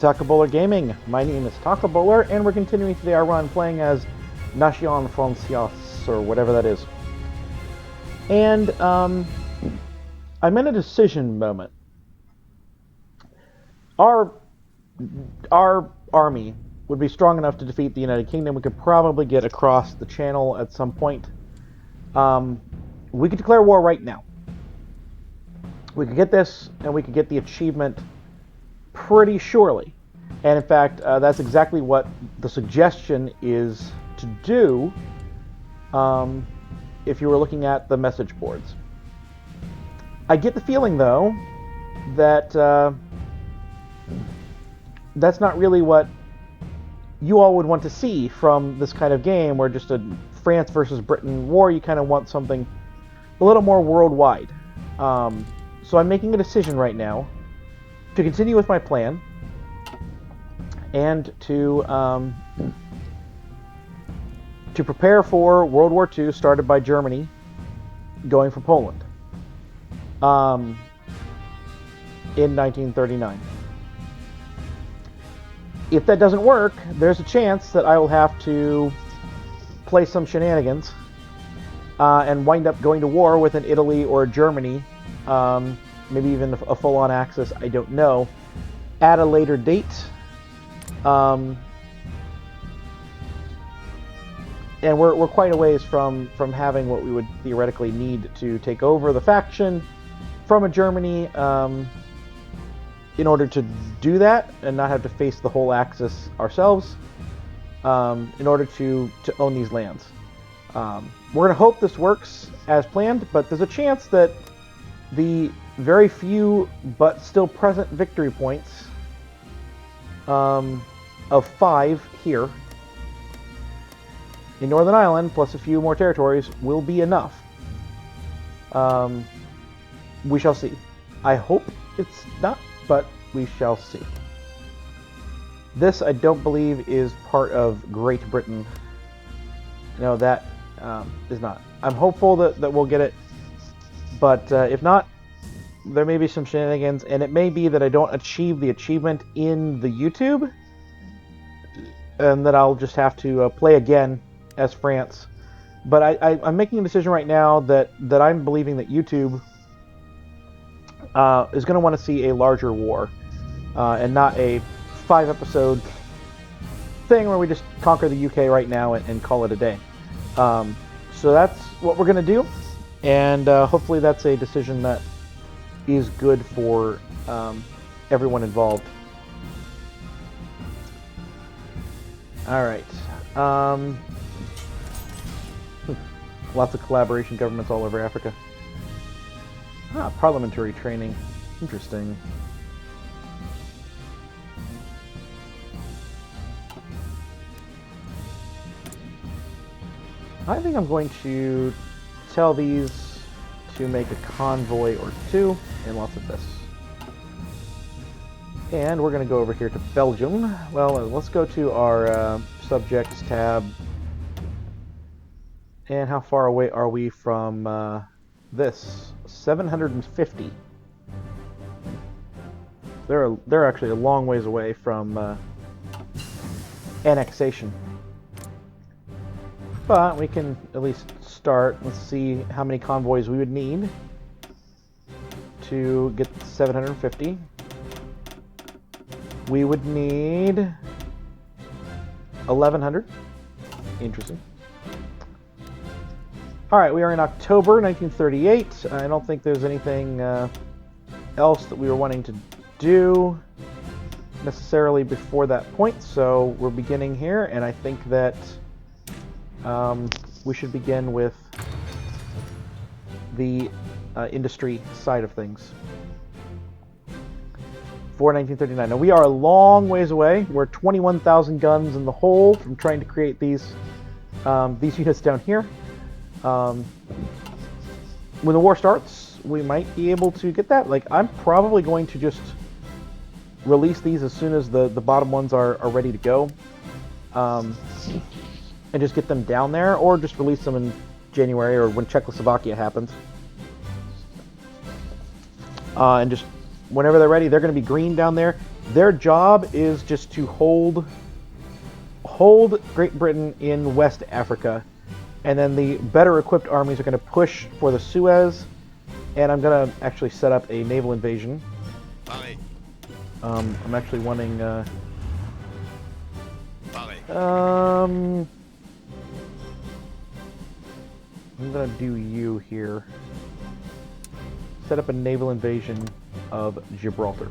Taco Bowler Gaming. My name is Taco Bowler, and we're continuing today our run playing as Nation Française, or whatever that is. And I'm in a decision moment. Our army would be strong enough to defeat the United Kingdom. We could probably get across the channel at some point. We could declare war right now. We could get this, and we could get the achievement pretty surely. And in fact, that's exactly what the suggestion is to do if you were looking at the message boards. I get the feeling, though, that that's not really what you all would want to see from this kind of game, where just a France versus Britain war. You kind of want something a little more worldwide. So I'm making a decision right now to continue with my plan and to prepare for World War II, started by Germany, going for Poland in 1939. If that doesn't work, there's a chance that I will have to play some shenanigans and wind up going to war with an Italy or a Germany, maybe even a full-on Axis, I don't know, at a later date. And we're quite a ways from having what we would theoretically need to take over the faction from a Germany in order to do that and not have to face the whole Axis ourselves, in order to own these lands. We're going to hope this works as planned, but there's a chance that the very few but still present victory points of 5 here in Northern Ireland, plus a few more territories, will be enough. We shall see. I hope it's not, but we shall see. This, I don't believe, is part of Great Britain. No, that is not. I'm hopeful that we'll get it, but if not, there may be some shenanigans, and it may be that I don't achieve the achievement in the YouTube, and that I'll just have to play again as France. But I'm making a decision right now that I'm believing that YouTube is going to want to see a larger war, and not a 5-episode thing where we just conquer the UK right now and call it a day. So that's what we're going to do, and hopefully that's a decision that is good for everyone involved. Alright. Lots of collaboration governments all over Africa. Parliamentary Training. Interesting. I think I'm going to tell these to make a convoy or 2, and lots of this. And we're going to go over here to Belgium. Well, let's go to our subjects tab. And how far away are we from this? 750. They're actually a long ways away from annexation. But we can at least start. Let's see how many convoys we would need to get 750. We would need 1,100. Interesting. Alright, we are in October 1938. I don't think there's anything else that we were wanting to do necessarily before that point, so we're beginning here, and I think that we should begin with the industry side of things for 1939. Now, we are a long ways away. We're 21,000 guns in the hole from trying to create these units down here. When the war starts, we might be able to get that. Like, I'm probably going to just release these as soon as the bottom ones are ready to go, and just get them down there, or just release them in January or when Czechoslovakia happens, and just whenever they're ready, they're going to be green down there. Their job is just to hold Great Britain in West Africa, and then the better equipped armies are going to push for the Suez, and I'm going to actually set up a naval invasion. I'm actually wanting I'm gonna do you here. Set up a naval invasion of Gibraltar.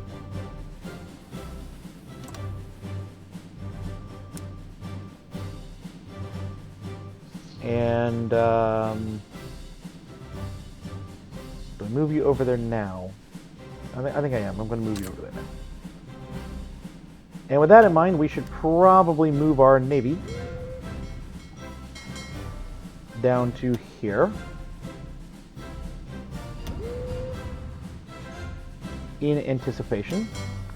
And do I move you over there now? I think I am. I'm going to move you over there now. And with that in mind, we should probably move our navy down to here. In anticipation.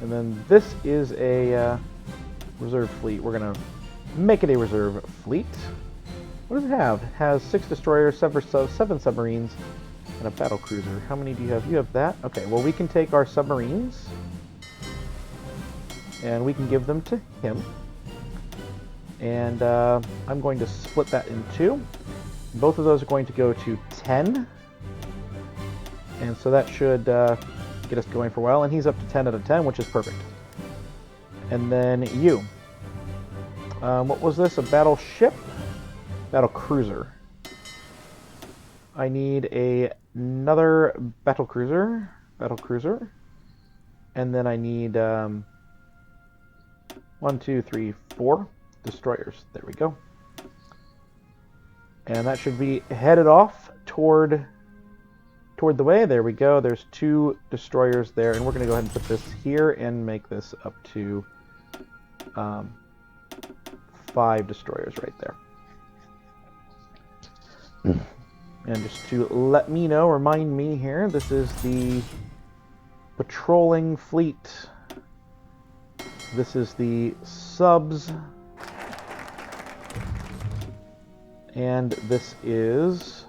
And then this is a reserve fleet. We're going to make it a reserve fleet. What does it have? It has 6 destroyers, 7 submarines, and a battle cruiser. How many do you have? You have that? Okay, well we can take our submarines and we can give them to him. And I'm going to split that in 2. Both of those are going to go to 10. And so that should get us going for a while. And he's up to 10 out of 10, which is perfect. And then you. What was this? A battleship? Battle cruiser. I need another battle cruiser. And then I need 1, 2, 3, 4 destroyers. There we go. And that should be headed off toward the way. There we go. There's 2 destroyers there, and we're going to go ahead and put this here and make this up to 5 destroyers right there. And just to let me know, remind me here, this is the patrolling fleet. This is the subs. And this is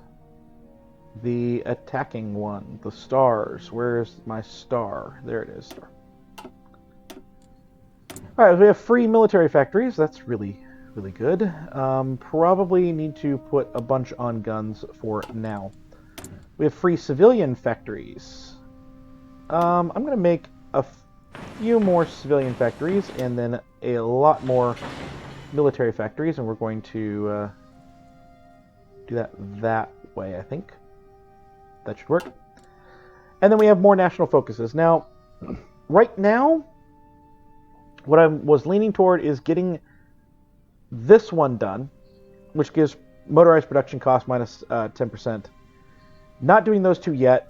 the attacking one, the stars. Where's my star? There it is, star. Alright, we have free military factories. That's really good. Probably need to put a bunch on guns for now. We have free civilian factories. I'm going to make a few more civilian factories and then a lot more military factories, and we're going to do that way, I think. That should work. And then we have more national focuses. Now, right now, what I was leaning toward is getting this one done, which gives motorized production cost minus 10%. Not doing those 2 yet.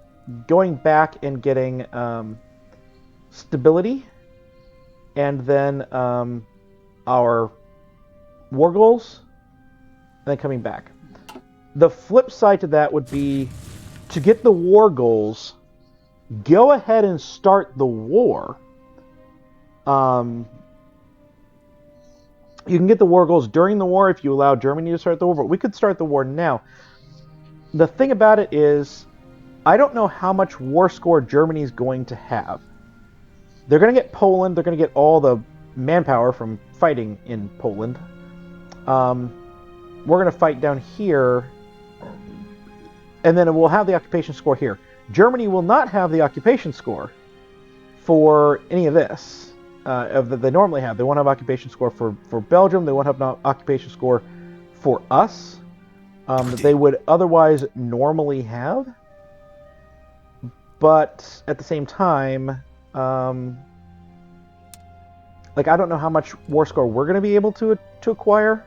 Going back and getting stability, and then our war goals, and then coming back. The flip side to that would be to get the war goals, go ahead and start the war. You can get the war goals during the war if you allow Germany to start the war, but we could start the war now. The thing about it is, I don't know how much war score Germany's going to have. They're going to get Poland, they're going to get all the manpower from fighting in Poland. We're going to fight down here, and then we'll have the occupation score here. Germany will not have the occupation score for any of this. That they normally have. They won't have occupation score for Belgium. They won't have an occupation score for us that they would otherwise normally have. But at the same time, like, I don't know how much war score we're going to be able to acquire.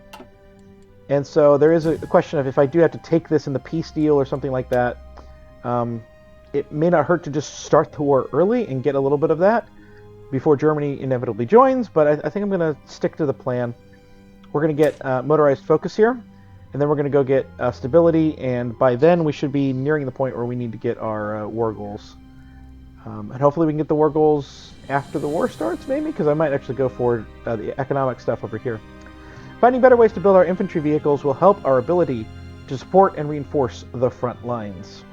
And so there is a question of if I do have to take this in the peace deal or something like that, it may not hurt to just start the war early and get a little bit of that before Germany inevitably joins, but I think I'm going to stick to the plan. We're going to get motorized focus here, and then we're going to go get stability, and by then we should be nearing the point where we need to get our war goals. And hopefully we can get the war goals after the war starts, maybe, because I might actually go for the economic stuff over here. Finding better ways to build our infantry vehicles will help our ability to support and reinforce the front lines.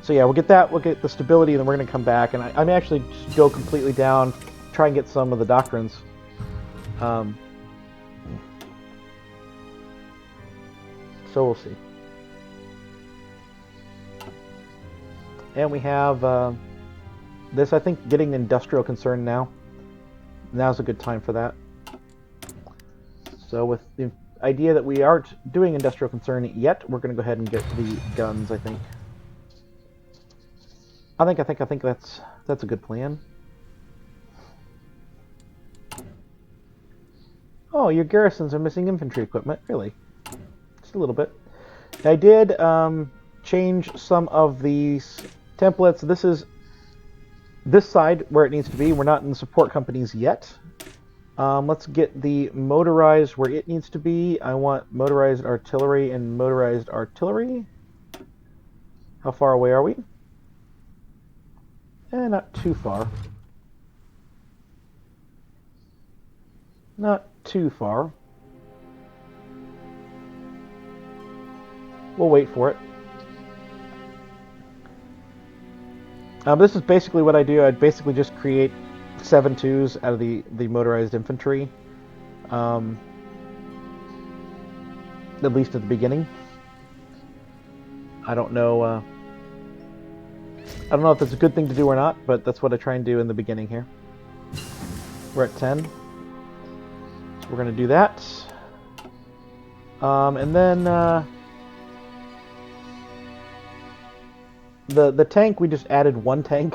So yeah, we'll get that, we'll get the stability, and then we're going to come back, and I'm actually just go completely down, try and get some of the doctrines. So we'll see. And we have this, I think, getting industrial concern now. Now's a good time for that. So with the idea that we aren't doing industrial concern yet, we're going to go ahead and get the guns, I think. I think that's a good plan. Oh, your garrisons are missing infantry equipment, really? Just a little bit. I did change some of these templates. This is this side where it needs to be. We're not in the support companies yet. Let's get the motorized where it needs to be. I want motorized artillery and motorized artillery. How far away are we? Not too far. Not too far. We'll wait for it. This is basically what I do. I'd basically just create 7.2s out of the motorized infantry. At least at the beginning. I don't know if that's a good thing to do or not, but that's what I try and do in the beginning here. We're at 10. So we're going to do that. And then the tank, we just added one tank.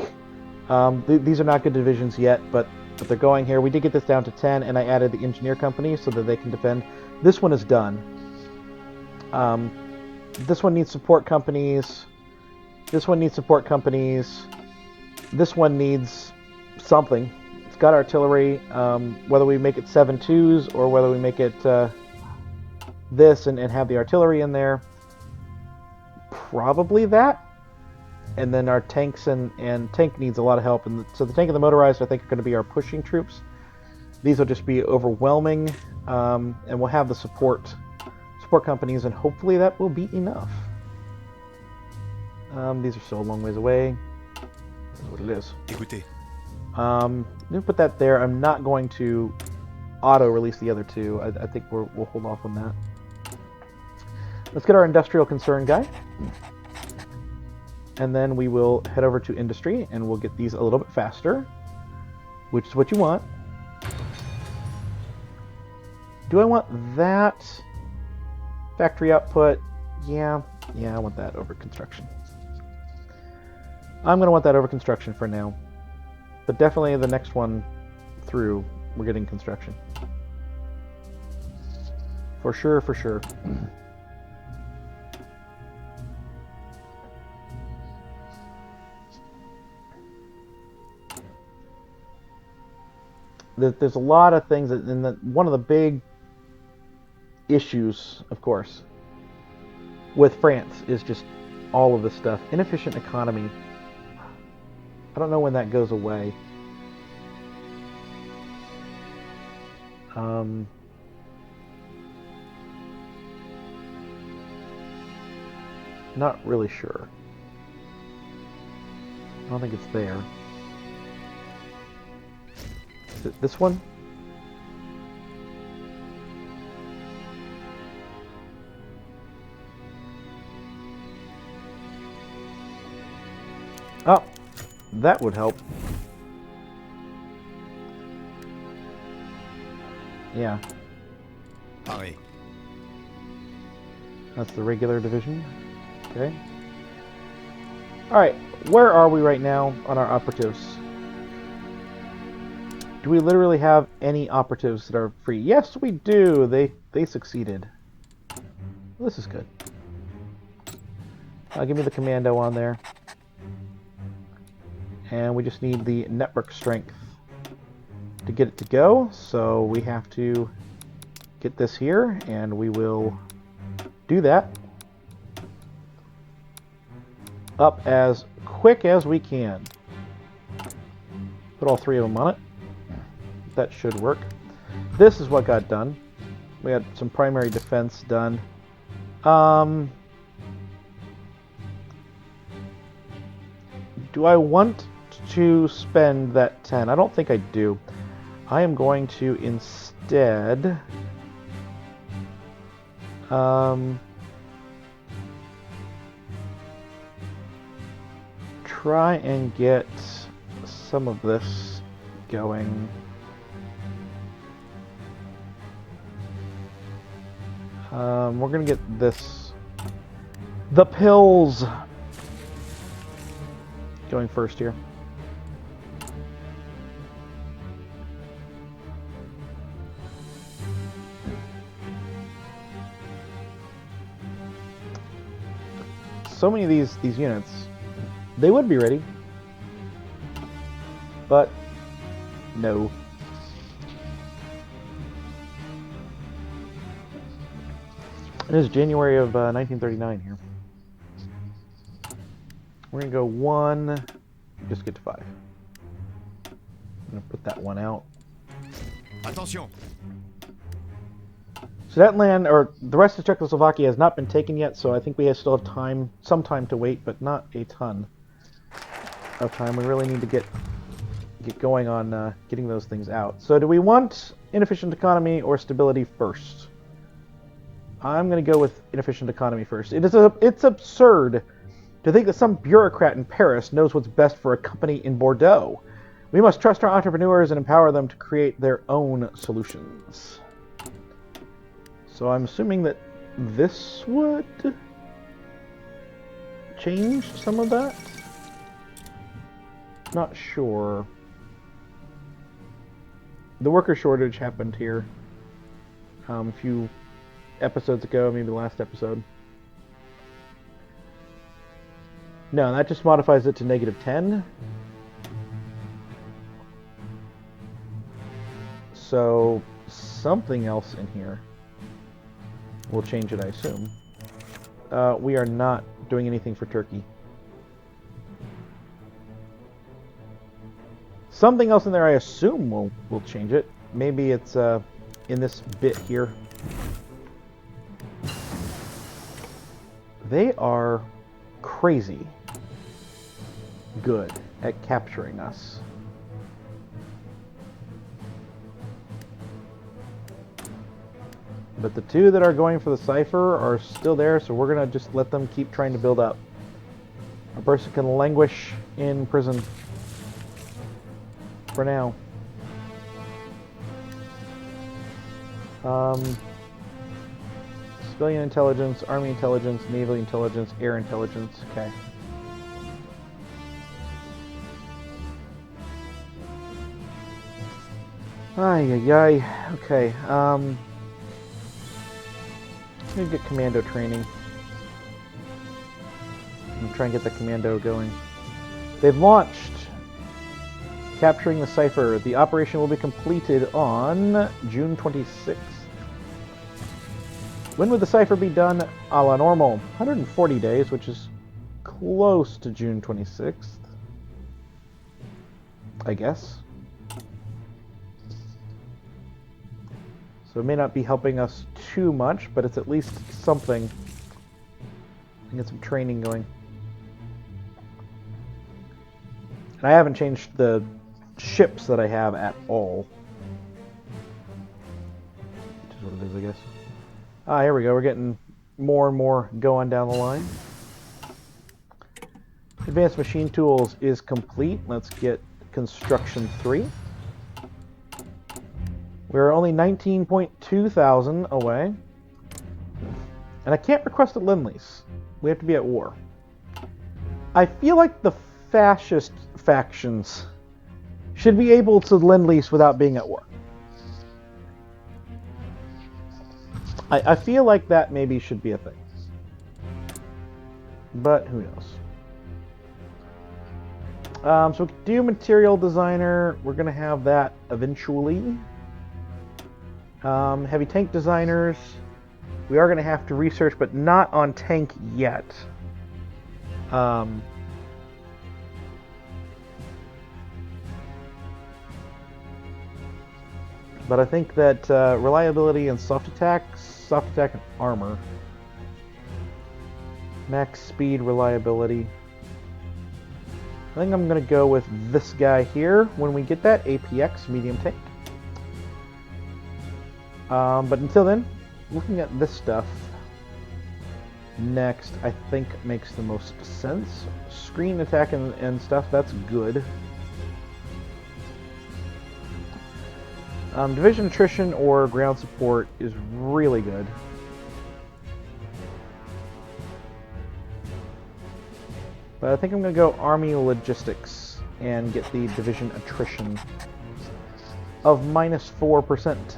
These are not good divisions yet, but they're going here. We did get this down to 10, and I added the engineer company so that they can defend. This one is done. This one needs support companies. This one needs support companies. This one needs something. It's got artillery. Whether we make it 7.2s or whether we make it this and have the artillery in there, probably that. And then our tanks and tank needs a lot of help. And so the tank and the motorized, I think, are going to be our pushing troops. These will just be overwhelming, and we'll have the support companies, and hopefully that will be enough. These are still a long ways away. That's what it is. Écoutez. Let me put that there. I'm not going to auto-release the other two. I think we'll hold off on that. Let's get our industrial concern guy. And then we will head over to industry, and we'll get these a little bit faster, which is what you want. Do I want that? Factory output? Yeah, I want that over construction. I'm going to want that over construction for now. But definitely the next one through, we're getting construction. For sure, for sure. There's a lot of things, and one of the big issues, of course, with France is just all of this stuff. Inefficient economy. I don't know when that goes away. Not really sure. I don't think it's there. Is it this one? Oh, that would help. Yeah. Paris. That's the regular division. Okay. Alright, where are we right now on our operatives? Do we literally have any operatives that are free? Yes, we do! They succeeded. Well, this is good. Give me the commando on there. And we just need the network strength to get it to go. So we have to get this here, and we will do that up as quick as we can. Put all three of them on it. That should work. This is what got done. We had some primary defense done. Do I want to spend that 10? I don't think I do. I am going to instead try and get some of this going. We're gonna get this, the pills, going first here. So many of these units, they would be ready, but no. It is January of 1939 here. We're gonna go 1, just get to 5. I'm gonna put that one out. Attention. So that land, or the rest of Czechoslovakia, has not been taken yet, so I think we still have time, some time to wait, but not a ton of time. We really need to get going on getting those things out. So do we want inefficient economy or stability first? I'm going to go with inefficient economy first. It's absurd to think that some bureaucrat in Paris knows what's best for a company in Bordeaux. We must trust our entrepreneurs and empower them to create their own solutions. So I'm assuming that this would change some of that? Not sure. The worker shortage happened here a few episodes ago, maybe the last episode. No, that just modifies it to -10. So something else in here will change it, I assume. We are not doing anything for Turkey. Something else in there, I assume, will change it. Maybe it's in this bit here. They are crazy good at capturing us. But the two that are going for the cipher are still there, so we're going to just let them keep trying to build up. A person can languish in prison for now. Civilian intelligence, army intelligence, naval intelligence, air intelligence. Okay. Ay, ay, ay. Okay. I'm gonna get commando training. I'm gonna try and get the commando going. They've launched. Capturing the cipher. The operation will be completed on June 26th. When would the cipher be done? A la normal. 140 days, which is close to June 26th. I guess. So it may not be helping us too much, but it's at least something. And get some training going. And I haven't changed the ships that I have at all. Which is what it is, I guess. Ah, here we go. We're getting more and more going down the line. Advanced machine tools is complete. Let's get construction 3. We're only 19.2 thousand away. And I can't request a lend-lease. We have to be at war. I feel like the fascist factions should be able to lend-lease without being at war. I feel like that maybe should be a thing. But who knows? So we can do material designer. We're going to have that eventually. Heavy tank designers. We are going to have to research, but not on tank yet. But I think that reliability and soft attack and armor. Max speed, reliability. I think I'm going to go with this guy here when we get that APX medium tank. But until then, looking at this stuff next, I think makes the most sense. Screen attack and stuff, that's good. Division attrition or ground support is really good. But I think I'm going to go Army Logistics and get the division attrition of -4%.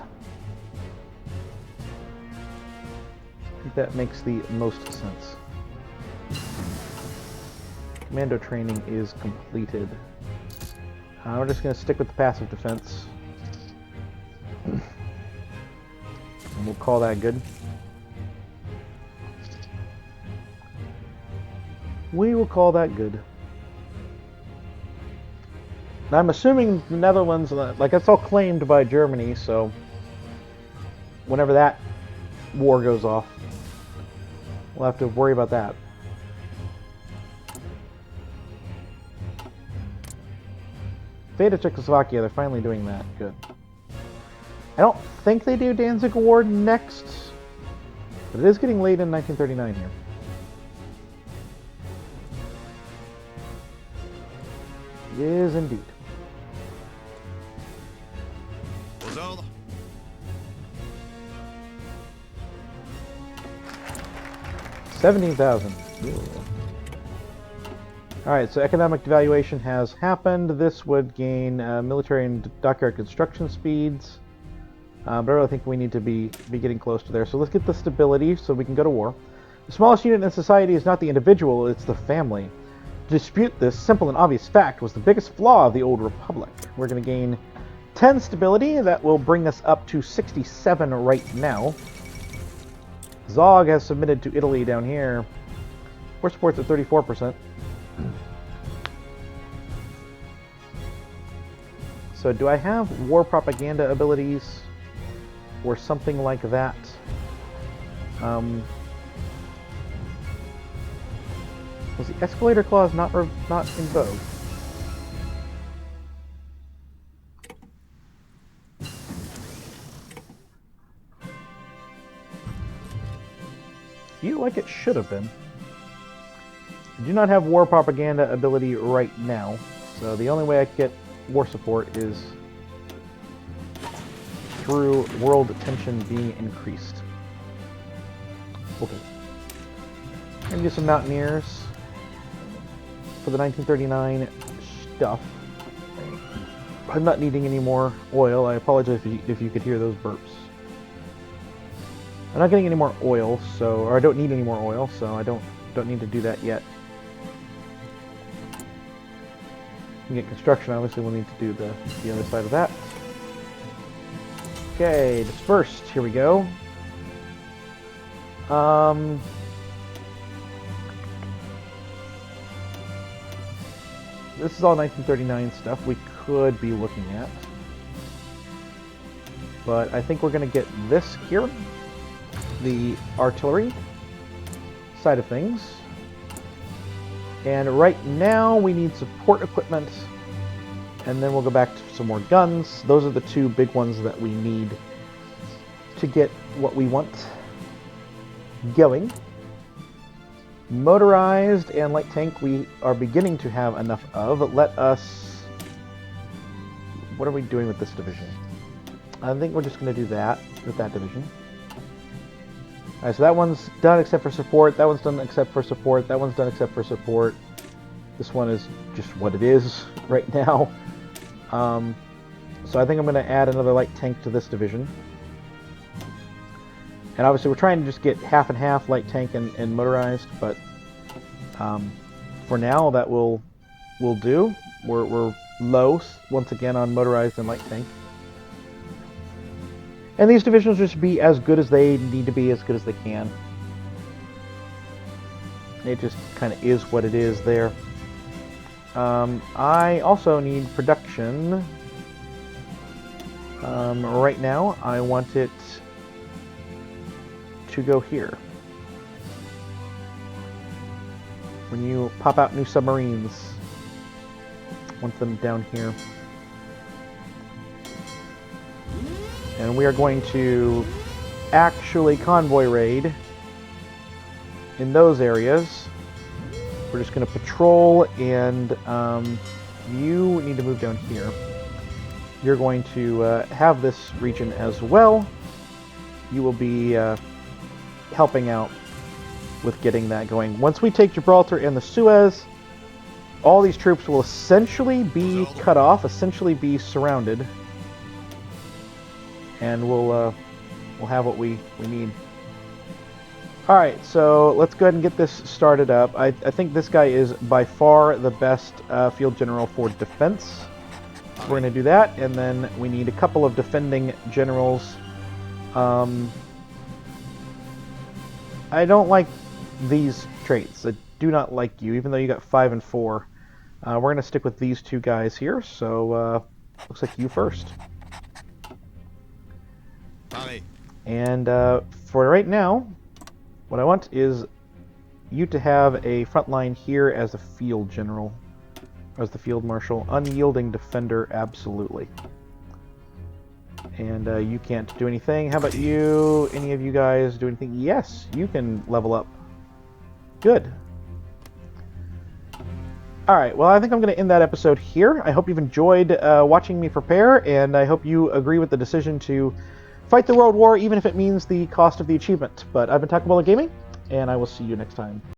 I think that makes the most sense. Commando training is completed. We're just going to stick with the passive defense. And we'll call that good. We will call that good. Now, I'm assuming the Netherlands, like, that's all claimed by Germany, so whenever that war goes off, we'll have to worry about that. Fate of Czechoslovakia, they're finally doing that. Good. I don't think they do Danzig Award next, but it is getting late in 1939 here. It is indeed. Aux ordres. 17,000. Alright, so economic devaluation has happened. This would gain military and dockyard construction speeds. But I really think we need to be getting close to there. So let's get the stability so we can go to war. The smallest unit in society is not the individual, it's the family. To dispute this simple and obvious fact was the biggest flaw of the old republic. We're going to gain 10 stability. That will bring us up to 67 right now. Zog has submitted to Italy down here. War support's at 34%. So do I have war propaganda abilities or something like that? Was the escalator clause not in vogue? Feel like it should have been. I do not have war propaganda ability right now, so the only way I can get war support is through world tension being increased. Okay. I'm gonna get some mountaineers for the 1939 stuff. I'm not needing any more oil. I apologize if you could hear those burps. I'm not getting any more oil, or I don't need any more oil, so I don't need to do that yet. To get construction, obviously we'll need to do the other side of that. Okay, dispersed. Here we go. This is all 1939 stuff we could be looking at. But I think we're going to get this here. The artillery side of things. And right now we need support equipment. And then we'll go back to some more guns. Those are the two big ones that we need to get what we want going. Motorized and light tank we are beginning to have enough of. Let us... What are we doing with this division? I think we're just going to do that with that division. Alright, so that one's done except for support. That one's done except for support. That one's done except for support. This one is just what it is right now. So I think I'm going to add another light tank to this division. And obviously we're trying to just get half and half light tank and motorized, but for now that will do. We're low once again on motorized and light tank. And these divisions just be as good as they need to be, as good as they can. It just kind of is what it is there. I also need production. Right now, I want it to go here. When you pop out new submarines, want them down here. And we are going to actually convoy raid in those areas. We're just going to patrol, and you need to move down here. You're going to have this region as well. You will be helping out with getting that going. Once we take Gibraltar and the Suez, all these troops will essentially be cut off, essentially be surrounded, and we'll have what we need. Alright, so let's go ahead and get this started up. I think this guy is by far the best field general for defense. We're going to do that, and then we need a couple of defending generals. I don't like these traits. I do not like you, even though you got 5 and 4. We're going to stick with these two guys here, so looks like you first. And for right now, what I want is you to have a front line here as a field general, or as the field marshal. Unyielding defender, absolutely. And you can't do anything. How about you? Any of you guys do anything? Yes, you can level up. Good. Alright, well, I think I'm going to end that episode here. I hope you've enjoyed watching me prepare, and I hope you agree with the decision to fight the World War, even if it means the cost of the achievement. But I've been Taco Gaming, and I will see you next time.